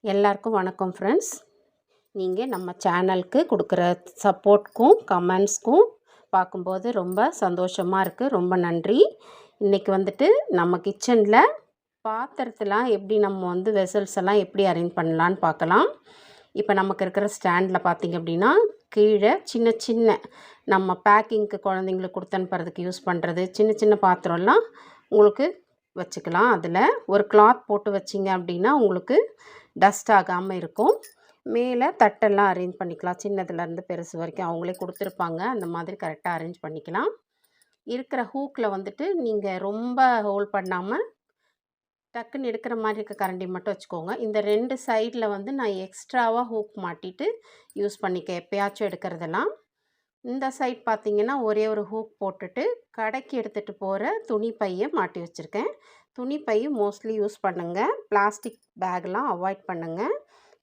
எல்லாருக்கும் வணக்கம் ஃப்ரெண்ட்ஸ். நீங்கள் நம்ம சேனலுக்கு கொடுக்குற சப்போர்ட்க்கும் கமெண்ட்ஸ்க்கும் பார்க்கும்போது ரொம்ப சந்தோஷமாக இருக்குது. ரொம்ப நன்றி. இன்றைக்கி வந்துட்டு நம்ம கிச்சனில் பாத்திரத்தெலாம் எப்படி நம்ம வெசல்ஸ் எல்லாம் எப்படி அரேஞ்ச் பண்ணலான்னு பார்க்கலாம். இப்போ நமக்கு இருக்கிற ஸ்டாண்டில் பார்த்திங்க அப்படின்னா கீழே சின்ன சின்ன நம்ம பேக்கிங்க்கு குழந்தைங்களுக்கு கொடுத்து அனுப்புறதுக்கு யூஸ் பண்ணுறது சின்ன சின்ன பாத்திரம்லாம் உங்களுக்கு வச்சுக்கலாம். அதில் ஒரு கிளாத் போட்டு வச்சிங்க அப்படின்னா உங்களுக்கு டஸ்ட் ஆகாமல் இருக்கும். மேலே தட்டெல்லாம் அரேஞ்ச் பண்ணிக்கலாம். சின்னதுலேருந்து பெருசு வரைக்கும் அவங்களே கொடுத்துருப்பாங்க. அந்த மாதிரி கரெக்டாக அரேஞ்ச் பண்ணிக்கலாம். இருக்கிற ஹூக்கில் வந்துட்டு நீங்கள் ரொம்ப ஹோல்ட் பண்ணாமல் டக்குன்னு எடுக்கிற மாதிரி இருக்க கரண்டி மட்டும் வச்சுக்கோங்க. இந்த 2 சைடில் நான் எக்ஸ்ட்ராவாக ஹூக் மாட்டிட்டு யூஸ் பண்ணிக்க எப்பயாச்சும் எடுக்கிறதெல்லாம். இந்த சைட் பார்த்திங்கன்னா ஒரே ஒரு ஹூக் போட்டுட்டு கடைக்கு எடுத்துகிட்டு போகிற துணி பையை மாட்டி வச்சுருக்கேன். துணி பை மோஸ்ட்லி யூஸ் பண்ணுங்கள். பிளாஸ்டிக் பேக்லாம் அவாய்ட் பண்ணுங்கள்.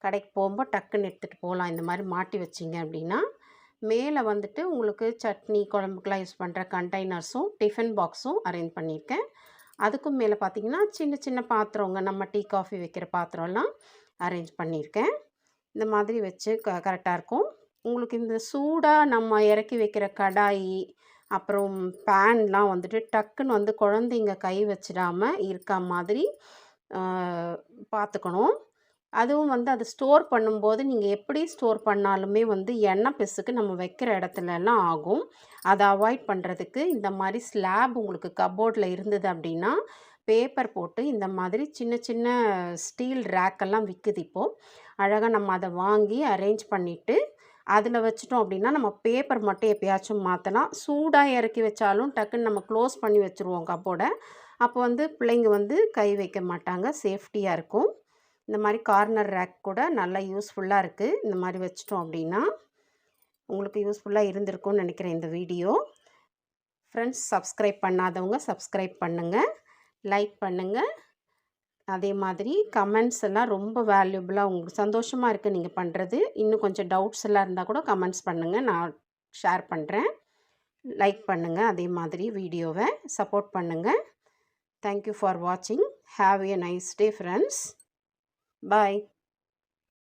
கடைக்கு போகும்போது டக்குன்னு எடுத்துகிட்டு போகலாம். இந்த மாதிரி மாட்டி வச்சிங்க அப்படின்னா மேலே உங்களுக்கு சட்னி குழம்புக்கெலாம் யூஸ் பண்ணுற கண்டெய்னர்ஸும் டிஃபன் பாக்ஸும் அரேஞ்ச் பண்ணியிருக்கேன். அதுக்கும் மேலே பார்த்திங்கன்னா சின்ன சின்ன பாத்திரங்க நம்ம டீ காஃபி வைக்கிற பாத்திரம்லாம் அரேஞ்ச் பண்ணியிருக்கேன். இந்த மாதிரி வச்சு கரெக்டாக இருக்கும். உங்களுக்கு இந்த சூடாக நம்ம இறக்கி வைக்கிற கடாய் அப்புறம் பேன்லாம் டக்குன்னு குழந்தைங்க கை வச்சிடாமல் இருக்க மாதிரி பார்த்துக்கணும். அதுவும் அது ஸ்டோர் பண்ணும்போது நீங்கள் எப்படி ஸ்டோர் பண்ணாலுமே எண்ணெய் பிசுக்கு நம்ம வைக்கிற இடத்துலலாம் ஆகும். அதை அவாய்ட் பண்ணுறதுக்கு இந்த மாதிரி ஸ்லாப் உங்களுக்கு கப்போர்டில் இருந்தது அப்படின்னா பேப்பர் போட்டு இந்த மாதிரி சின்ன சின்ன ஸ்டீல் ரேக்கெல்லாம் விற்குது இப்போது. அழகாக நம்ம அதை வாங்கி அரேஞ்ச் பண்ணிவிட்டு அதில் வச்சிட்டோம் அப்படின்னா நம்ம பேப்பர் மட்டும் எப்பயாச்சும் மாற்றலாம். சூடாக இறக்கி வச்சாலும் டக்குன்னு நம்ம க்ளோஸ் பண்ணி வச்சுருவோம் கப்போர்டை. அப்போ பிள்ளைங்க கை வைக்க மாட்டாங்க. சேஃப்டியாக இருக்கும். இந்த மாதிரி கார்னர் ரேக் கூட நல்லா யூஸ்ஃபுல்லாக இருக்குது. இந்த மாதிரி வச்சிட்டோம் அப்படின்னா உங்களுக்கு யூஸ்ஃபுல்லாக இருந்திருக்கும்னு நினைக்கிறேன் இந்த வீடியோ. ஃப்ரெண்ட்ஸ், சப்ஸ்கிரைப் பண்ணாதவங்க சப்ஸ்கிரைப் பண்ணுங்கள், லைக் பண்ணுங்கள். அதே மாதிரி கமெண்ட்ஸ் எல்லாம் ரொம்ப வேல்யூபிளாக உங்களுக்கு சந்தோஷமாக இருக்குது நீங்கள் பண்ணுறது. இன்னும் கொஞ்சம் டவுட்ஸ் எல்லாம் இருந்தால் கூட கமெண்ட்ஸ் பண்ணுங்கள், நான் ஷேர் பண்ணுறேன். லைக் பண்ணுங்கள், அதே மாதிரி வீடியோவை சப்போர்ட் பண்ணுங்கள். தேங்க்யூ ஃபார் வாட்சிங். Have a nice day friends. Bye.